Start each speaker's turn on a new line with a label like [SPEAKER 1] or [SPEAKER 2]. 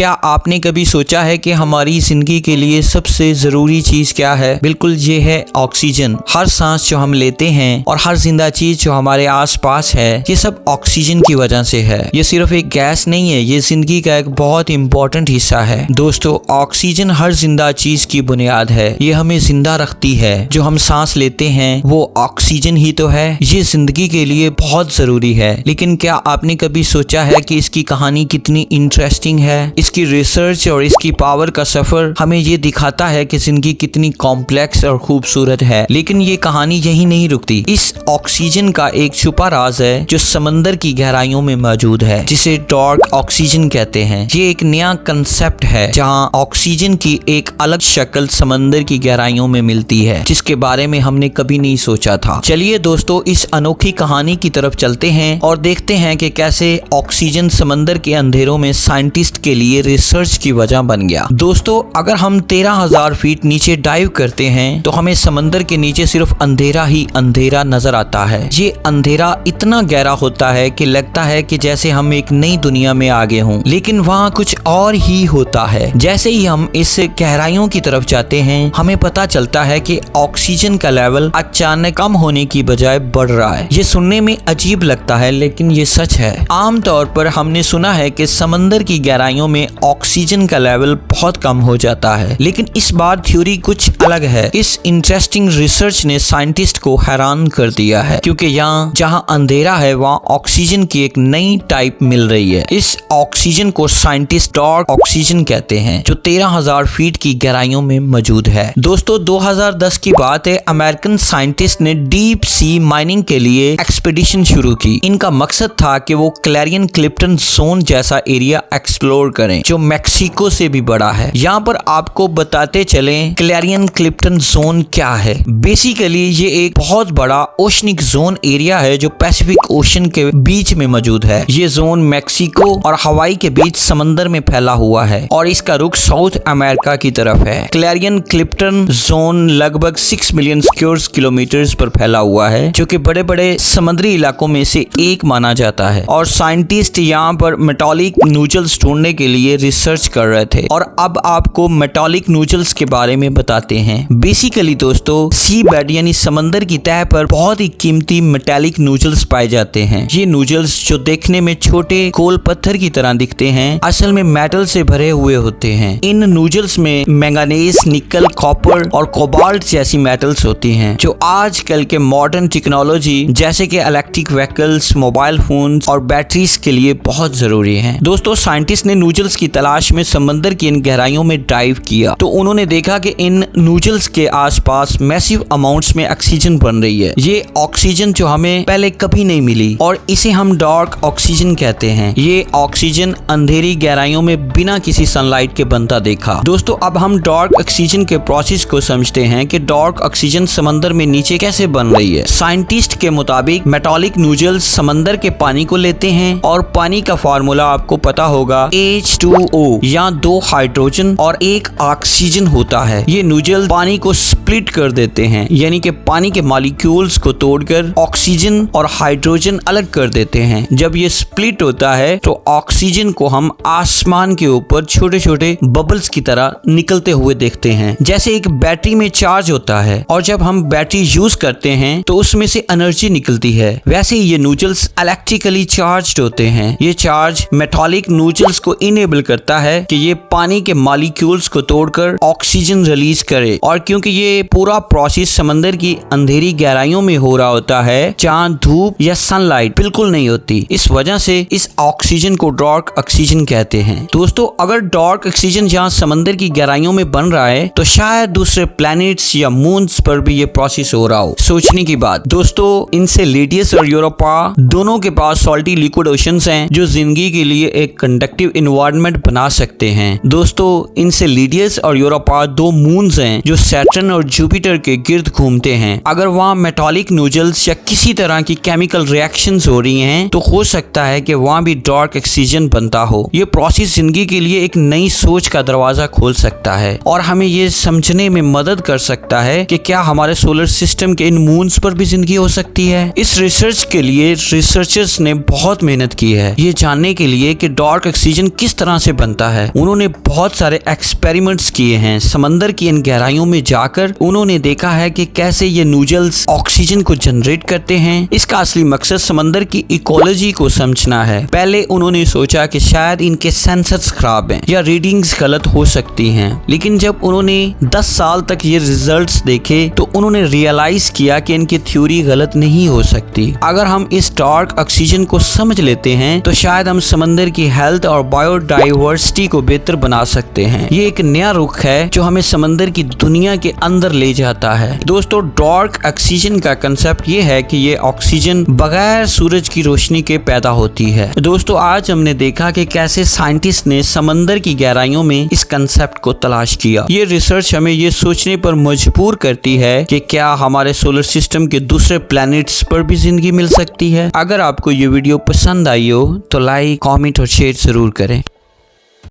[SPEAKER 1] क्या आपने कभी सोचा है कि हमारी जिंदगी के लिए सबसे जरूरी चीज क्या है? बिल्कुल ये है ऑक्सीजन। हर सांस जो हम लेते हैं और हर जिंदा चीज जो हमारे आसपास है, ये सब ऑक्सीजन की वजह से है। ये सिर्फ एक गैस नहीं है, ये जिंदगी का एक बहुत इंपॉर्टेंट हिस्सा है। दोस्तों, ऑक्सीजन हर जिंदा चीज की बुनियाद है। ये हमें जिंदा रखती है। जो हम सांस लेते हैं वो ऑक्सीजन ही तो है। ये जिंदगी के लिए बहुत जरूरी है। लेकिन क्या आपने कभी सोचा है कि इसकी कहानी कितनी इंटरेस्टिंग है? इसकी रिसर्च और इसकी पावर का सफर हमें ये दिखाता है कि जिंदगी कितनी कॉम्प्लेक्स और खूबसूरत है। लेकिन ये कहानी यही नहीं रुकती। इस ऑक्सीजन का एक छुपा राज है जो समंदर की गहराइयों में मौजूद है, जिसे डार्क ऑक्सीजन कहते हैं। ये एक नया कंसेप्ट है जहां ऑक्सीजन की एक अलग शक्ल समंदर की गहराइयों में मिलती है, जिसके बारे में हमने कभी नहीं सोचा था। चलिए दोस्तों, इस अनोखी कहानी की तरफ चलते हैं और देखते हैं कि कैसे ऑक्सीजन समंदर के अंधेरों में साइंटिस्ट के लिए रिसर्च की वजह बन गया। दोस्तों, अगर हम 13,000 फीट नीचे डाइव करते हैं तो हमें समंदर के नीचे सिर्फ अंधेरा ही अंधेरा नजर आता है। ये अंधेरा इतना गहरा होता है कि लगता है कि जैसे हम एक नई दुनिया में आ गए हों, लेकिन वहाँ कुछ और ही होता है। जैसे ही हम इस गहराइयों की तरफ जाते हैं, हमें पता चलता है कि ऑक्सीजन का लेवल अचानक कम होने की बजाय बढ़ रहा है। ये सुनने में अजीब लगता है, लेकिन ये सच है। आमतौर पर हमने सुना है कि समंदर की गहराइयों में ऑक्सीजन का लेवल बहुत कम हो जाता है, लेकिन इस बार थ्योरी कुछ अलग है। इस इंटरेस्टिंग रिसर्च ने साइंटिस्ट को हैरान कर दिया है, क्योंकि यहाँ जहाँ अंधेरा है वहाँ ऑक्सीजन की एक नई टाइप मिल रही है। इस ऑक्सीजन को साइंटिस्ट डार्क ऑक्सीजन कहते हैं, जो 13,000 फीट की गहराइयों में मौजूद है। दोस्तों, 2010 की बात है। अमेरिकन साइंटिस्ट ने डीप सी माइनिंग के लिए एक्सपीडिशन शुरू की। इनका मकसद था कि वो क्लैरियन क्लिफ्टन जोन जैसा एरिया एक्सप्लोर करें, जो मैक्सिको से भी बड़ा है। यहाँ पर आपको बताते चलें क्लैरियन क्लिफ्टन जोन क्या है। बेसिकली ये एक बहुत बड़ा ओशनिक जोन एरिया है जो पैसिफिक ओशन के बीच में मौजूद है। ये जोन मैक्सिको और हवाई के बीच समंदर में फैला हुआ है और इसका रुख साउथ अमेरिका की तरफ है। क्लैरियन क्लिफ्टन जोन लगभग 6 मिलियन स्क्वायर किलोमीटर्स पर फैला हुआ है, जो कि बड़े बड़े समुद्री इलाकों में से एक माना जाता है। और साइंटिस्ट यहाँ पर मेटालिक नूडल्स ढूंढने के लिए रिसर्च कर रहे थे। और अब आपको मेटालिक नूडल्स के बारे में बताते हैं। बेसिकली दोस्तों, सी बेड यानी समंदर की तह पर बहुत ही कीमती मेटालिक नूडल्स पाए जाते हैं। ये नूडल्स जो देखने में छोटे गोल पत्थर की तरह दिखते हैं, असल में मेटल से भरे हुए होते हैं। इन नूडल्स में मैंगनीज, निकल, कॉपर और कोबाल्ट जैसी मेटल्स होती हैं, जो आजकल के मॉडर्न टेक्नोलॉजी जैसे कि इलेक्ट्रिक व्हीकल्स, मोबाइल फोन्स और बैटरीज के लिए बहुत जरूरी हैं। दोस्तों, साइंटिस्ट ने नूडल्स की तलाश में समंदर की इन गहराइयों में डाइव किया, तो उन्होंने देखा कि इन नूडल्स के आसपास मैसिव अमाउंट्स में ऑक्सीजन बन रही है। ये ऑक्सीजन जो हमें पहले कभी नहीं मिली और इसे हम डार्क ऑक्सीजन कहते हैं। ये ऑक्सीजन अंधेरी गहराइयों में बिना किसी सनलाइट के बनता देखा। दोस्तों, अब हम डार्क ऑक्सीजन के प्रोसेस को समझते हैं कि डार्क ऑक्सीजन समंदर में नीचे कैसे बन रही है। साइंटिस्ट के मुताबिक मेटालिक नूडल्स समंदर के पानी को लेते हैं और पानी का फार्मूला आपको पता होगा, H2O, यहाँ 2 हाइड्रोजन और 1 ऑक्सीजन होता है। ये नूडल पानी को स्प्लिट कर देते हैं, यानी कि पानी के मॉलिक्यूल्स को तोड़कर ऑक्सीजन और हाइड्रोजन अलग कर देते हैं। जब ये स्प्लिट होता है तो ऑक्सीजन को हम आसमान के ऊपर छोटे छोटे बबल्स की तरह निकलते हुए देखते हैं, जैसे एक बैटरी में चार्ज होता है। और जब हम बैटरी यूज करते हैं तो उसमें से एनर्जी निकलती है। वैसे ही ये नूडल्स इलेक्ट्रिकली चार्ज्ड होते हैं। ये चार्ज मेटालिक नूडल्स को इनेबल करता है कि ये पानी के मॉलिक्यूल्स को तोड़कर ऑक्सीजन रिलीज करे। और क्योंकि ये पूरा प्रोसेस समंदर की अंधेरी गहराइयों में हो रहा होता है, जहाँ धूप या सनलाइट बिल्कुल नहीं होती, इस वजह से इस ऑक्सीजन को डार्क ऑक्सीजन कहते हैं। दोस्तों, अगर डार्क ऑक्सीजन जहाँ समंदर की गहराइयों में बन रहा है, तो शायद दूसरे प्लैनेट्स या मून्स पर भी ये प्रोसेस हो रहा हो। सोचने की बात। दोस्तों, इनसे लेडियस और यूरोपा दोनों के पास सॉल्टी लिक्विड ओशंस हैं, जो जिंदगी के लिए एक कंडक्टिव एनवायरनमेंट बना सकते हैं। दोस्तों, इनसे लेडियस और यूरोपा 2 मून्स हैं जो सैटर्न और जुपिटर के गिर्द घूमते हैं। अगर वहाँ मेटालिक नूडल्स या किसी तरह की केमिकल रिएक्शंस हो रही हैं, तो हो सकता है कि वहाँ भी डार्क ऑक्सीजन बनता हो। ये प्रोसेस जिंदगी के लिए एक नई सोच का दरवाजा खोल सकता है और हमें ये समझने में मदद कर सकता है कि क्या हमारे सोलर सिस्टम के इन मून्स पर भी जिंदगी हो सकती है। इस रिसर्च के लिए रिसर्चर्स ने बहुत मेहनत की है, ये जानने के लिए कि डार्क ऑक्सीजन किस तरह तरह से बनता है। उन्होंने बहुत सारे एक्सपेरिमेंट्स किए हैं। समंदर की इन गहराइयों में जाकर उन्होंने देखा है कि कैसे ये नूजल्स ऑक्सीजन को जनरेट करते हैं। इसका असली मकसद समंदर की इकोलॉजी को समझना है। पहले उन्होंने सोचा कि शायद इनके सेंसर्स खराब हैं या रीडिंग्स गलत हो सकती हैं, लेकिन जब उन्होंने 10 साल तक ये रिजल्ट्स देखे तो उन्होंने रियलाइज किया कि इनकी थ्योरी गलत नहीं हो सकती। अगर हम इस डार्क ऑक्सीजन को समझ लेते हैं तो शायद हम समंदर की हेल्थ और बायोडाइवर्सिटी को बेहतर बना सकते हैं। ये एक नया रुख है जो हमें समंदर की दुनिया के अंदर ले जाता है। दोस्तों, डार्क ऑक्सीजन का कंसेप्ट ये है कि ये ऑक्सीजन बगैर सूरज की रोशनी के पैदा होती है। दोस्तों, आज हमने देखा कि कैसे साइंटिस्ट ने समंदर की गहराइयों में इस कंसेप्ट को तलाश किया। ये रिसर्च हमें ये सोचने पर मजबूर करती है कि क्या हमारे सोलर सिस्टम के दूसरे प्लैनेट्स पर भी जिंदगी मिल सकती है। अगर आपको ये वीडियो पसंद आई हो तो लाइक, कमेंट और शेयर जरूर करें।